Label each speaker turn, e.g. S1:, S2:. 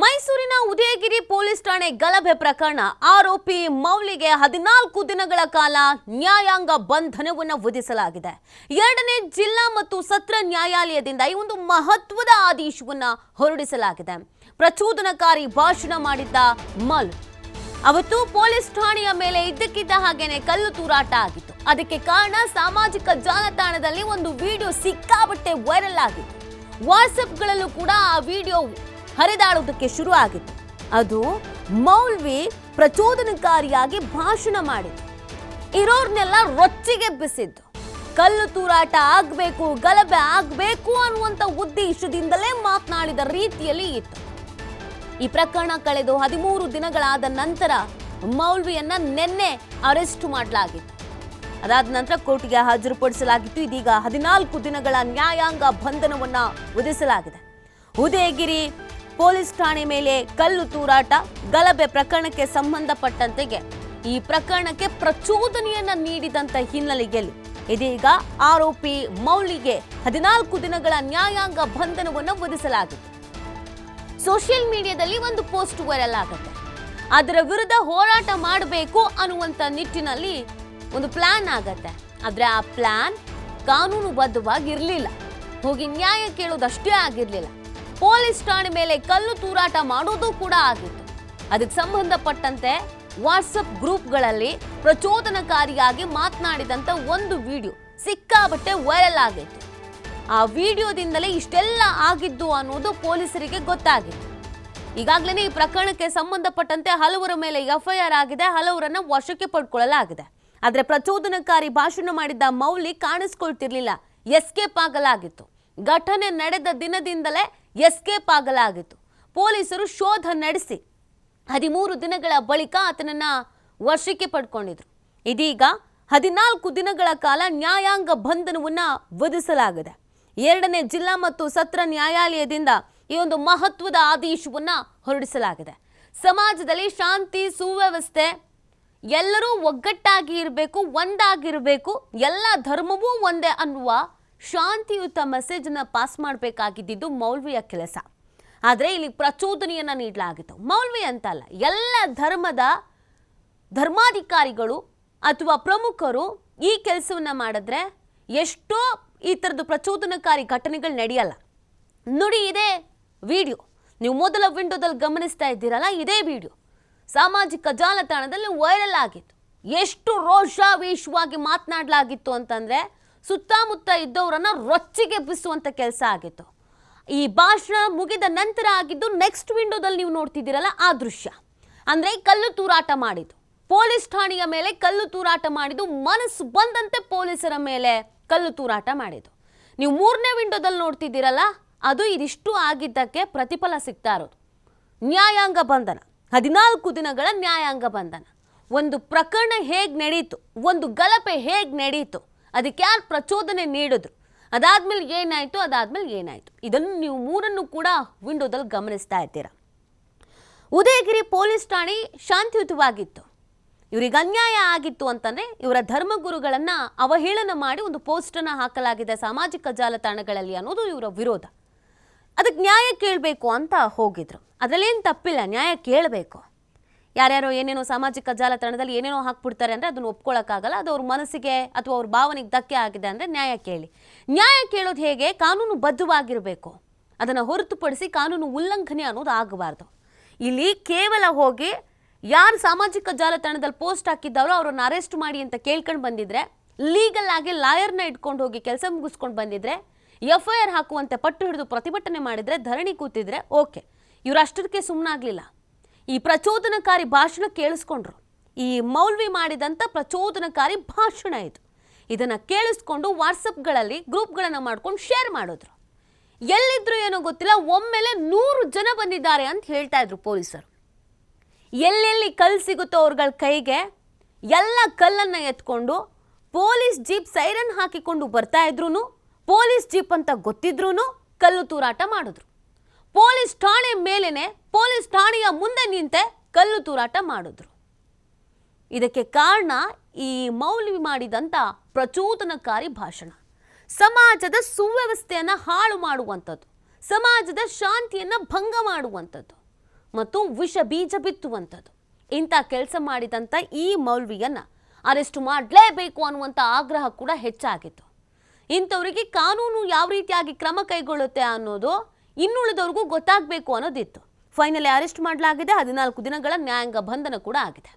S1: ಮೈಸೂರಿನ ಉದಯಗಿರಿ ಪೊಲೀಸ್ ಠಾಣೆ ಗಲಭೆ ಪ್ರಕರಣ ಆರೋಪಿ ಮೌಲಿಗೆ 14 ದಿನಗಳ ಕಾಲ ನ್ಯಾಯಾಂಗ ಬಂಧನವನ್ನು ವಿಧಿಸಲಾಗಿದೆ. ಎರಡನೇ ಜಿಲ್ಲಾ ಮತ್ತು ಸತ್ರ ನ್ಯಾಯಾಲಯದಿಂದ ಈ ಒಂದು ಮಹತ್ವದ ಆದೇಶವನ್ನು ಹೊರಡಿಸಲಾಗಿದೆ. ಪ್ರಚೋದನಕಾರಿ ಭಾಷಣ ಮಾಡಿದ್ದ ಮೌಲ್ ಅವತ್ತು ಪೊಲೀಸ್ ಠಾಣೆಯ ಮೇಲೆ ಇದ್ದಕ್ಕಿದ್ದ ಹಾಗೇನೆ ಕಲ್ಲು ತೂರಾಟ ಆಗಿತ್ತು. ಅದಕ್ಕೆ ಕಾರಣ ಸಾಮಾಜಿಕ ಜಾಲತಾಣದಲ್ಲಿ ಒಂದು ವಿಡಿಯೋ ಸಿಕ್ಕಾಪಟ್ಟೆ ವೈರಲ್ ಆಗಿತ್ತು. ವಾಟ್ಸ್ಆಪ್ಗಳಲ್ಲೂ ಕೂಡ ಆ ವಿಡಿಯೋ ಹರಿದಾಡುವುದಕ್ಕೆ ಶುರು ಆಗಿತ್ತು. ಅದು ಮೌಲ್ವಿ ಪ್ರಚೋದನಕಾರಿಯಾಗಿ ಭಾಷಣ ಮಾಡಿದ್ದು ಇರೋರ್ನೆಲ್ಲ ರೊಚ್ಚಿಗೆಬ್ಬಿಸಿದ್ದು. ಕಲ್ಲು ತೂರಾಟ ಆಗಬೇಕು, ಗಲಭೆ ಆಗಬೇಕು ಅನ್ನುವಂಥ ಉದ್ದೇಶದಿಂದಲೇ ಮಾತನಾಡಿದ ರೀತಿಯಲ್ಲಿ ಇತ್ತು. ಈ ಪ್ರಕರಣ ಕಳೆದು 13 ದಿನಗಳಾದ ನಂತರ ಮೌಲ್ವಿಯನ್ನ ನಿನ್ನೆ ಅರೆಸ್ಟ್ ಮಾಡಲಾಗಿತ್ತು. ಅದಾದ ನಂತರ ಕೋರ್ಟ್ಗೆ ಹಾಜರುಪಡಿಸಲಾಗಿತ್ತು. ಇದೀಗ 14 ದಿನಗಳ ನ್ಯಾಯಾಂಗ ಬಂಧನವನ್ನ ವಿಧಿಸಲಾಗಿದೆ. ಉದಯಗಿರಿ ಪೊಲೀಸ್ ಠಾಣೆ ಮೇಲೆ ಕಲ್ಲು ತೂರಾಟ ಗಲಭೆ ಪ್ರಕರಣಕ್ಕೆ ಸಂಬಂಧಪಟ್ಟಂತೆಗೆ ಈ ಪ್ರಕರಣಕ್ಕೆ ಪ್ರಚೋದನೆಯನ್ನ ನೀಡಿದಂತ ಹಿನ್ನೆಲೆಯಲ್ಲಿ ಇದೀಗ ಆರೋಪಿ ಮೌಲಿಗೆ 14 ದಿನಗಳ ನ್ಯಾಯಾಂಗ ಬಂಧನವನ್ನು ವಿಧಿಸಲಾಗಿದೆ. ಸೋಷಿಯಲ್ ಮೀಡಿಯಾದಲ್ಲಿ ಒಂದು ಪೋಸ್ಟ್ ವೈರಲ್ ಆಗುತ್ತೆ. ಅದರ ವಿರುದ್ಧ ಹೋರಾಟ ಮಾಡಬೇಕು ಅನ್ನುವಂಥ ನಿಟ್ಟಿನಲ್ಲಿ ಒಂದು ಪ್ಲಾನ್ ಆಗತ್ತೆ. ಆದರೆ ಆ ಪ್ಲಾನ್ ಕಾನೂನುಬದ್ಧವಾಗಿರಲಿಲ್ಲ. ಹೋಗಿ ನ್ಯಾಯ ಕೇಳೋದಷ್ಟೇ ಆಗಿರಲಿಲ್ಲ, ಪೊಲೀಸ್ ಠಾಣೆ ಮೇಲೆ ಕಲ್ಲು ತೂರಾಟ ಮಾಡೋದು ಕೂಡ ಆಗಿತ್ತು. ಅದಕ್ಕೆ ಸಂಬಂಧಪಟ್ಟಂತೆ ವಾಟ್ಸಪ್ ಗ್ರೂಪ್ಗಳಲ್ಲಿ ಪ್ರಚೋದನಕಾರಿಯಾಗಿ ಮಾತನಾಡಿದಂಥ ಒಂದು ವಿಡಿಯೋ ಸಿಕ್ಕಾಬಟ್ಟೆ ವೈರಲ್ ಆಗಿತ್ತು. ಆ ವಿಡಿಯೋದಿಂದಲೇ ಇಷ್ಟೆಲ್ಲ ಆಗಿದ್ದು ಅನ್ನೋದು ಪೊಲೀಸರಿಗೆ ಗೊತ್ತಾಗಿತ್ತು. ಈಗಾಗಲೇ ಈ ಪ್ರಕರಣಕ್ಕೆ ಸಂಬಂಧಪಟ್ಟಂತೆ ಹಲವರ ಮೇಲೆ ಎಫ್ಐಆರ್ ಆಗಿದೆ, ಹಲವರನ್ನ ವಶಕ್ಕೆ ಪಡ್ಕೊಳ್ಳಲಾಗಿದೆ. ಆದರೆ ಪ್ರಚೋದನಕಾರಿ ಭಾಷಣ ಮಾಡಿದ್ದ ಮೌಲಿ ಕಾಣಿಸ್ಕೊಳ್ತಿರ್ಲಿಲ್ಲ, ಎಸ್ಕೇಪ್ ಆಗಲಾಗಿತ್ತು. ಘಟನೆ ನಡೆದ ದಿನದಿಂದಲೇ ಎಸ್ಕೇಪ್ ಆಗಲಾಗಿತ್ತು. ಪೊಲೀಸರು ಶೋಧ ನಡೆಸಿ 13 ದಿನಗಳ ಬಳಿಕ ಆತನನ್ನ ವಶಕ್ಕೆ ಪಡ್ಕೊಂಡಿದ್ರು. ಇದೀಗ 14 ದಿನಗಳ ಕಾಲ ನ್ಯಾಯಾಂಗ ಬಂಧನವನ್ನ ವಿಧಿಸಲಾಗಿದೆ. ಎರಡನೇ ಜಿಲ್ಲಾ ಮತ್ತು ಸತ್ರ ನ್ಯಾಯಾಲಯದಿಂದ ಈ ಒಂದು ಮಹತ್ವದ ಆದೇಶವನ್ನ ಹೊರಡಿಸಲಾಗಿದೆ. ಸಮಾಜದಲ್ಲಿ ಶಾಂತಿ ಸುವ್ಯವಸ್ಥೆ, ಎಲ್ಲರೂ ಒಗ್ಗಟ್ಟಾಗಿ ಇರಬೇಕು, ಒಂದಾಗಿರಬೇಕು, ಎಲ್ಲ ಧರ್ಮವೂ ಒಂದೇ ಅನ್ನುವ ಶಾಂತಿಯುತ ಮೆಸೇಜ್ ಅನ್ನ ಪಾಸ್ ಮಾಡಬೇಕಾಗಿದ್ದು ಮೌಲ್ವಿಯ ಕೆಲಸ. ಆದರೆ ಇಲ್ಲಿ ಪ್ರಚೋದನೆಯನ್ನ ನೀಡಲಾಗಿತ್ತು. ಮೌಲ್ವಿ ಅಂತಲ್ಲ, ಎಲ್ಲ ಧರ್ಮದ ಧರ್ಮಾಧಿಕಾರಿಗಳು ಅಥವಾ ಪ್ರಮುಖರು ಈ ಕೆಲಸವನ್ನ ಮಾಡಿದ್ರೆ ಎಷ್ಟೋ ಈ ಥರದ್ದು ಪ್ರಚೋದನಕಾರಿ ಘಟನೆಗಳು ನಡೆಯಲ್ಲ. ನೋಡಿ, ಇದೇ ವಿಡಿಯೋ ನೀವು ಮೊದಲ ವಿಂಡೋದಲ್ಲಿ ಗಮನಿಸ್ತಾ ಇದ್ದೀರಲ್ಲ, ಇದೇ ವಿಡಿಯೋ ಸಾಮಾಜಿಕ ಜಾಲತಾಣದಲ್ಲಿ ವೈರಲ್ ಆಗಿತ್ತು. ಎಷ್ಟು ರೋಷಾವೇಶವಾಗಿ ಮಾತನಾಡಲಾಗಿತ್ತು ಅಂತಂದ್ರೆ ಸುತ್ತಮುತ್ತ ಇದ್ದವರನ್ನ ರೊಚ್ಚಿಗೆಬ್ಬಿಸುವಂತ ಕೆಲಸ ಆಗಿತ್ತು. ಈ ಭಾಷಣ ಮುಗಿದ ನಂತರ ಆಗಿದ್ದು ನೆಕ್ಸ್ಟ್ ವಿಂಡೋದಲ್ಲಿ ನೀವು ನೋಡ್ತಿದ್ದೀರಲ್ಲ ಆ ದೃಶ್ಯ. ಅಂದ್ರೆ ಕಲ್ಲು ತೂರಾಟ ಮಾಡಿದ್ದು, ಪೊಲೀಸ್ ಠಾಣೆಯ ಮೇಲೆ ಕಲ್ಲು ತೂರಾಟ ಮಾಡಿದ್ದು, ಮನಸ್ಸು ಬಂದಂತೆ ಪೊಲೀಸರ ಮೇಲೆ ಕಲ್ಲು ತೂರಾಟ ಮಾಡಿದ್ದು. ನೀವು 3ನೇ ವಿಂಡೋದಲ್ಲಿ ನೋಡ್ತಿದ್ದೀರಲ್ಲ, ಅದು ಇದಿಷ್ಟು ಆಗಿದ್ದಕ್ಕೆ ಪ್ರತಿಫಲ ಸಿಗ್ತಾ ಇರೋದು ನ್ಯಾಯಾಂಗ ಬಂಧನ, 14 ದಿನಗಳ ನ್ಯಾಯಾಂಗ ಬಂಧನ. ಒಂದು ಪ್ರಕರಣ ಹೇಗೆ ನಡೀತು, ಒಂದು ಗಲಭೆ ಹೇಗೆ ನಡೀತು, ಅದಕ್ಕೆ ಯಾರು ಪ್ರಚೋದನೆ ನೀಡಿದ್ರು, ಅದಾದ್ಮೇಲೆ ಏನಾಯ್ತು, ಇದನ್ನು ನೀವು 3 ಕೂಡ ವಿಂಡೋದಲ್ಲಿ ಗಮನಿಸ್ತಾ ಇದ್ದೀರಾ. ಉದಯಗಿರಿ ಪೊಲೀಸ್ ಠಾಣೆ ಶಾಂತಿಯುತವಾಗಿತ್ತು. ಇವರಿಗೆ ಅನ್ಯಾಯ ಆಗಿತ್ತು ಅಂತಂದ್ರೆ ಇವರ ಧರ್ಮಗುರುಗಳನ್ನ ಅವಹೇಳನ ಮಾಡಿ ಒಂದು ಪೋಸ್ಟನ್ನು ಹಾಕಲಾಗಿದೆ ಸಾಮಾಜಿಕ ಜಾಲತಾಣಗಳಲ್ಲಿ ಅನ್ನೋದು ಇವರ ವಿರೋಧ. ಅದಕ್ಕೆ ನ್ಯಾಯ ಕೇಳಬೇಕು ಅಂತ ಹೋಗಿದ್ರು. ಅದರಲ್ಲೇನು ತಪ್ಪಿಲ್ಲ, ನ್ಯಾಯ ಕೇಳಬೇಕು. ಯಾರ್ಯಾರೋ ಏನೇನೋ ಸಾಮಾಜಿಕ ಜಾಲತಾಣದಲ್ಲಿ ಏನೇನೋ ಹಾಕ್ಬಿಡ್ತಾರೆ ಅಂದರೆ ಅದನ್ನು ಒಪ್ಕೊಳ್ಳೋಕ್ಕಾಗಲ್ಲ. ಅದು ಅವ್ರ ಮನಸ್ಸಿಗೆ ಅಥವಾ ಅವ್ರ ಭಾವನೆಗೆ ಧಕ್ಕೆ ಆಗಿದೆ ಅಂದರೆ ನ್ಯಾಯ ಕೇಳಿ. ನ್ಯಾಯ ಕೇಳೋದು ಹೇಗೆ? ಕಾನೂನು ಬದ್ಧವಾಗಿರಬೇಕು. ಅದನ್ನು ಹೊರತುಪಡಿಸಿ ಕಾನೂನು ಉಲ್ಲಂಘನೆ ಅನ್ನೋದು ಆಗಬಾರ್ದು. ಇಲ್ಲಿ ಕೇವಲ ಹೋಗಿ ಯಾರು ಸಾಮಾಜಿಕ ಜಾಲತಾಣದಲ್ಲಿ ಪೋಸ್ಟ್ ಹಾಕಿದ್ದಾರೋ ಅವ್ರನ್ನ ಅರೆಸ್ಟ್ ಮಾಡಿ ಅಂತ ಕೇಳ್ಕೊಂಡು ಬಂದಿದ್ರೆ, ಲೀಗಲ್ ಆಗಿ ಲಾಯರ್ನ ಇಟ್ಕೊಂಡು ಹೋಗಿ ಕೆಲಸ ಮುಗಿಸ್ಕೊಂಡು ಬಂದಿದ್ರೆ, ಎಫ್ಐಆರ್ ಹಾಕುವಂತೆ ಪಟ್ಟು ಹಿಡಿದು ಪ್ರತಿಭಟನೆ ಮಾಡಿದರೆ, ಧರಣಿ ಕೂತಿದ್ರೆ ಓಕೆ. ಇವರು ಅಷ್ಟಕ್ಕೆ ಸುಮ್ಮನಾಗಲಿಲ್ಲ. ಈ ಪ್ರಚೋದನಕಾರಿ ಭಾಷಣ ಕೇಳಿಸ್ಕೊಂಡ್ರು. ಈ ಮೌಲ್ವಿ ಮಾಡಿದಂಥ ಪ್ರಚೋದನಕಾರಿ ಭಾಷಣ ಇದು. ಇದನ್ನು ಕೇಳಿಸ್ಕೊಂಡು ವಾಟ್ಸಪ್ಗಳಲ್ಲಿ ಗ್ರೂಪ್ಗಳನ್ನು ಮಾಡ್ಕೊಂಡು ಶೇರ್ ಮಾಡಿದ್ರು. ಎಲ್ಲಿದ್ರು ಏನೋ ಗೊತ್ತಿಲ್ಲ, ಒಮ್ಮೆಲೆ 100 ಜನ ಬಂದಿದ್ದಾರೆ ಅಂತ ಹೇಳ್ತಾ ಇದ್ರು ಪೊಲೀಸರು. ಎಲ್ಲೆಲ್ಲಿ ಕಲ್ಲು ಸಿಗುತ್ತೋ ಅವ್ರಗಳ ಕೈಗೆ ಎಲ್ಲ ಕಲ್ಲನ್ನು ಎತ್ಕೊಂಡು ಪೊಲೀಸ್ ಜೀಪ್ ಸೈರನ್ ಹಾಕಿಕೊಂಡು ಬರ್ತಾ ಇದ್ರು, ಪೊಲೀಸ್ ಜೀಪ್ ಅಂತ ಗೊತ್ತಿದ್ರು ಕಲ್ಲು ತೂರಾಟ ಮಾಡಿದ್ರು. ಪೊಲೀಸ್ ಠಾಣೆ ಮೇಲೇನೆ, ಪೊಲೀಸ್ ಠಾಣೆಯ ಮುಂದೆ ನಿಂತೆ ಕಲ್ಲು ತೂರಾಟ ಮಾಡಿದ್ರು. ಇದಕ್ಕೆ ಕಾರಣ ಈ ಮೌಲ್ವಿ ಮಾಡಿದಂಥ ಪ್ರಚೋದನಕಾರಿ ಭಾಷಣ. ಸಮಾಜದ ಸುವ್ಯವಸ್ಥೆಯನ್ನು ಹಾಳು ಮಾಡುವಂಥದ್ದು, ಸಮಾಜದ ಶಾಂತಿಯನ್ನು ಭಂಗ ಮಾಡುವಂಥದ್ದು. ಮತ್ತು ವಿಷ ಬೀಜ ಬಿತ್ತುವಂಥದ್ದು. ಇಂಥ ಕೆಲಸ ಮಾಡಿದಂಥ ಈ ಮೌಲ್ವಿಯನ್ನ ಅರೆಸ್ಟ್ ಮಾಡಲೇಬೇಕು ಅನ್ನುವಂಥ ಆಗ್ರಹ ಕೂಡ ಹೆಚ್ಚಾಗಿತ್ತು. ಇಂಥವರಿಗೆ ಕಾನೂನು ಯಾವ ರೀತಿಯಾಗಿ ಕ್ರಮ ಕೈಗೊಳ್ಳುತ್ತೆ ಅನ್ನೋದು ಇನ್ನುಳಿದವ್ರಿಗೂ ಗೊತ್ತಾಗಬೇಕು ಅನ್ನೋದಿತ್ತು. ಫೈನಲಿ ಅರೆಸ್ಟ್ ಮಾಡಲಾಗಿದೆ. 14 ದಿನಗಳ ನ್ಯಾಯಾಂಗ ಬಂಧನ ಕೂಡ ಆಗಿದೆ.